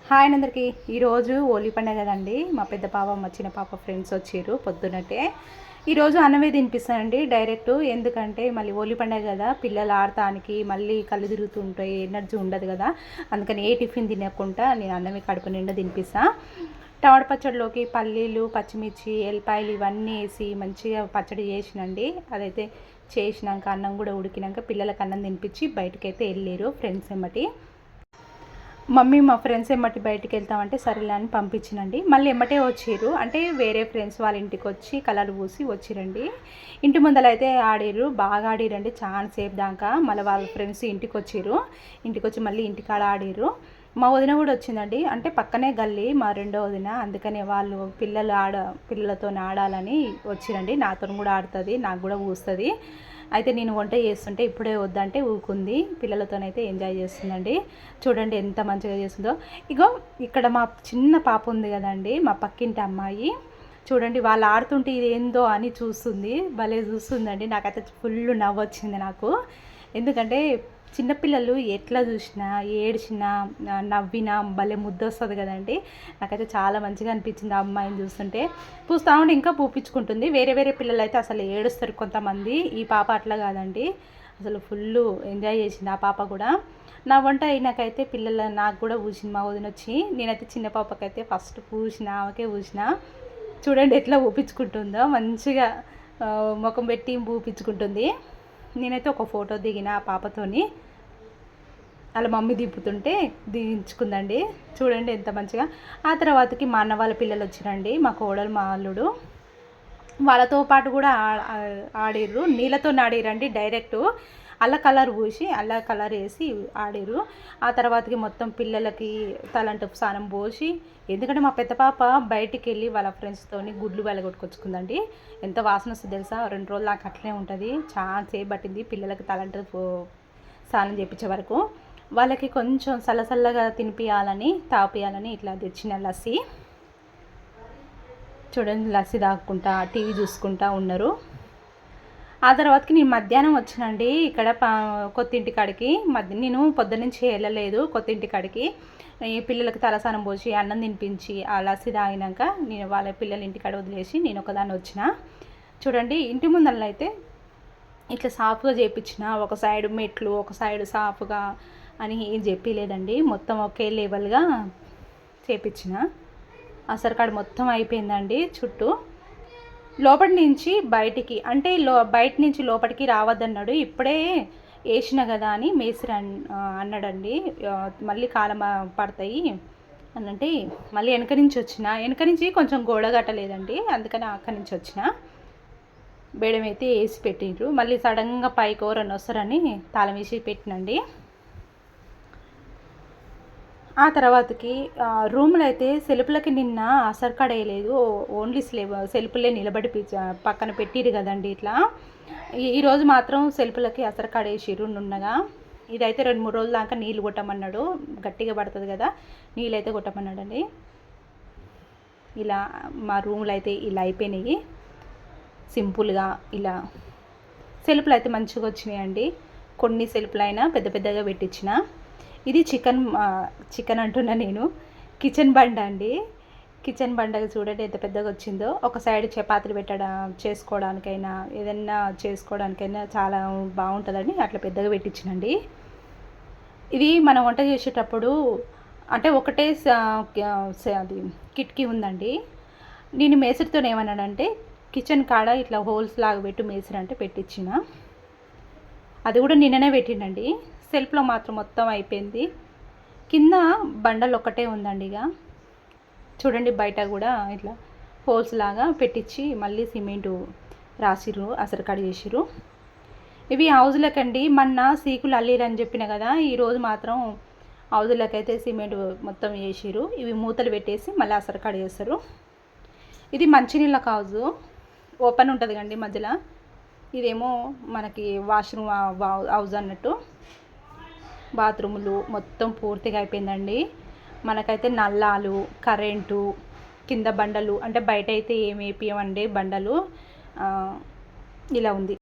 Hi అందరికీ. ఈరోజు హోలీ పండుగ కదండి. మా పెద్ద పాప మా చిన్న పాప ఫ్రెండ్స్ వచ్చారు పొద్దున్నట్టే. ఈరోజు అన్నమే తినిపిస్తానండి డైరెక్ట్. ఎందుకంటే మళ్ళీ హోలీ పండుగ కదా, పిల్లలు ఆడటానికి మళ్ళీ కళ్ళు తిరుగుతుంటాయి, ఎనర్జీ ఉండదు కదా. అందుకని ఏ టిఫిన్ తినకుండా నేను అన్నమే కడుపు నిండా తినిపిస్తాను. టమాటా పచ్చడిలోకి పల్లీలు, పచ్చిమిర్చి, ఎల్లిపాయలు ఇవన్నీ వేసి మంచిగా పచ్చడి చేసినండి. అదైతే చేసినాక అన్నం కూడా ఉడికినాక పిల్లలకు అన్నం తినిపించి బయటకైతే వెళ్ళారు ఫ్రెండ్స్ ఎమ్మటి. మమ్మీ మా ఫ్రెండ్స్ ఎమ్మటి బయటికి వెళ్తామంటే సరేలే అని పంపించినండి. మళ్ళీ ఎమ్మటే వచ్చారు, అంటే వేరే ఫ్రెండ్స్ వాళ్ళ ఇంటికి వచ్చి కలర్ పూసి వచ్చిరండి. ఇంటి ముందర అయితే ఆడిర్రు, బాగా ఆడిరండి చాలా సేపు దాకా. మళ్ళీ వాళ్ళ ఫ్రెండ్స్ ఇంటికి వచ్చారు, ఇంటికి వచ్చి మళ్ళీ ఇంటికాడ ఆడిర్రు. మా వదిన కూడా వచ్చిందండి, అంటే పక్కనే గల్లీ మా రెండో వదిన. అందుకని వాళ్ళు పిల్లలతో ఆడాలని వచ్చిరండి. నాతో కూడా ఆడుతుంది, నాకు కూడా పూస్తుంది. అయితే నేను వంట చేస్తుంటే ఇప్పుడే వద్దంటే ఊకుంది. పిల్లలతోనైతే ఎంజాయ్ చేస్తుందండి. చూడండి ఎంత మంచిగా చేస్తుందో. ఇగో ఇక్కడ మా చిన్న పాప ఉంది కదండి, మా పక్కింటి అమ్మాయి. చూడండి వాళ్ళు ఆడుతుంటే ఇది ఏందో అని చూస్తుంది, భలే చూస్తుందండి. నాకైతే ఫుల్ నవ్వు వచ్చింది నాకు. ఎందుకంటే చిన్నపిల్లలు ఎట్లా చూసినా ఏడ్చినా నవ్వినా భలే ముద్దొస్తుంది కదండి. నాకైతే చాలా మంచిగా అనిపించింది ఆ అమ్మాయిని చూస్తుంటే. చూస్తూ ఉంటే ఇంకా పూపించుకుంటుంది. వేరే వేరే పిల్లలు అయితే అసలు ఏడుస్తారు కొంతమంది, ఈ పాప అట్లా కాదండి, అసలు ఫుల్ ఎంజాయ్ చేసింది ఆ పాప కూడా. నా వంట అయినాకైతే నాకు కూడా పూసింది మా వదిన వచ్చి. నేనైతే చిన్న పాపకైతే ఫస్ట్ పూసిన, ఆమెకే పూసిన. చూడండి ఎట్లా ఊపించుకుంటుందో మంచిగా ముఖం పెట్టి ఊపించుకుంటుంది. నేనైతే ఒక ఫోటో దిగిన ఆ పాపతోని, అలా మమ్మీ దింపుతుంటే దించుకుందండి. చూడండి ఎంత మంచిగా. ఆ తర్వాతకి మా అన్న వాళ్ళ పిల్లలు వచ్చిరండి, మా కోడలు మా అల్లుడు. వాళ్ళతో పాటు కూడా ఆడిర్రు, నీళ్ళతో ఆడిరండి డైరెక్ట్. అల్ల కలర్ పూసి అల్ల కలర్ వేసి ఆడిర్రు. ఆ తర్వాతకి మొత్తం పిల్లలకి తలంటు స్నానం పోసి, ఎందుకంటే మా పెద్ద పాప బయటికి వెళ్ళి వాళ్ళ ఫ్రెండ్స్తో గుడ్లు వెలగొట్టుకొచ్చుకుందండి. ఎంత వాసన వస్తుంది తెలుసా, 2 రోజులు దాకా అట్లనే ఉంటుంది. చాలా సేపు పట్టింది పిల్లలకి తలంటు స్నానం చేయించే వరకు. వాళ్ళకి కొంచెం చల్లగా తినిపియాలని తాపియాలని ఇట్లా తెచ్చిన లస్సీ. చూడండి లస్సీ తాగుకుంటా టీవీ చూసుకుంటా ఉన్నారు. ఆ తర్వాతకి నేను మధ్యాహ్నం వచ్చినండి ఇక్కడ కొత్తింటి కాడికి. నేను పొద్దున్నుంచి వెళ్ళలేదు కొత్తింటి కాడికి. ఈ పిల్లలకి తలస్నానం పోసి అన్నం తినిపించి ఆ లస్సీ తాగినాక నేను వాళ్ళ పిల్లల ఇంటికాడ వదిలేసి నేను ఒకదాన్ని వచ్చిన. చూడండి ఇంటి ముందర అయితే ఇట్లా సాఫ్గా చేయించిన, ఒక సైడ్ మెట్లు ఒక సైడ్ సాఫ్గా అని ఏం చెప్పలేదండి, మొత్తం ఒకే లెవెల్గా చేయించిన. అసలు మొత్తం అయిపోయిందండి చుట్టూ. లోపటి నుంచి బయటికి అంటే బయట నుంచి లోపలికి రావద్దన్నాడు. ఇప్పుడే వేసిన కదా అని మేస్త్రి అన్నాడండి, మళ్ళీ కాలం పడతాయి అని అంటే మళ్ళీ వెనక నుంచి కొంచెం గోడ కట్టలేదండి, అందుకని అక్కడి నుంచి వచ్చిన. బేడం అయితే వేసి పెట్టిండ్రు. మళ్ళీ సడన్గా పైకి ఎవరన్నా వస్తారని తాళం వేసి పెట్టినండి. ఆ తర్వాతకి రూమ్లో అయితే సెల్ఫ్లకి నిన్న అసర్కాడ వేయలేదు, ఓన్లీ సెల్ఫ్లే నిలబడి పక్కన పెట్టిరు కదండి ఇట్లా. ఈరోజు మాత్రం సెల్ఫ్లకి అసర్కాడ వేసిర్రు నున్నగా. ఇదైతే 2-3 రోజుల దాకా నీళ్ళు కొట్టమన్నాడు, గట్టిగా పడుతుంది కదా, నీళ్ళు అయితే కొట్టమన్నాడండి. ఇలా మా రూమ్లో అయితే ఇలా అయిపోయినాయి సింపుల్గా. ఇలా సెల్ఫ్లు అయితే మంచిగా వచ్చినాయండి. కొన్ని సెల్ఫ్లు అయినా పెద్ద పెద్దగా పెట్టించిన. ఇది చికెన్ అంటున్నా నేను, కిచెన్ బండ అండి. కిచెన్ బండగా చూడండి ఎంత పెద్దగా వచ్చిందో. ఒక సైడ్ చపాతీలు చేసుకోవడానికైనా ఏదైనా చేసుకోవడానికైనా చాలా బాగుంటుందండి, అట్లా పెద్దగా పెట్టించినండి. ఇది మనం వంట చేసేటప్పుడు అంటే ఒకటే అది కిటికీ ఉందండి. నేను మేస్త్రితో ఏమన్నానంటే కిచెన్ కాడ ఇట్లా హోల్స్ లాగా పెట్టు మేస్త్రి అంటే పెట్టించిన. అది కూడా నిన్ననే పెట్టిండండి. సెల్ఫ్లో మాత్రం మొత్తం అయిపోయింది. కింద బండలు ఒక్కటే ఉందండి. ఇక చూడండి బయట కూడా ఇట్లా హోల్స్ లాగా పెట్టించి మళ్ళీ సిమెంటు రాసిర్రు, అసలు చేసిర్రు. ఇవి హౌజులకండి. మొన్న సీకులు అల్లిరని చెప్పిన కదా, ఈరోజు మాత్రం హౌజులకైతే సిమెంట్ మొత్తం వేసిర్రు. ఇవి మూతలు పెట్టేసి మళ్ళీ అసలు చేస్తారు. ఇది మంచినీళ్ళ హౌజు, ఓపెన్ ఉంటుంది కండి మధ్యలో. ఇదేమో మనకి వాష్రూమ్ హౌజ్ అన్నట్టు. బాత్రూములు మొత్తం పూర్తిగా అయిపోయిందండి. మనకైతే నల్లాలు, కరెంటు, కింద బండలు, అంటే బయట అయితే ఏమి వేపియమండి బండలు. ఇలా ఉంది.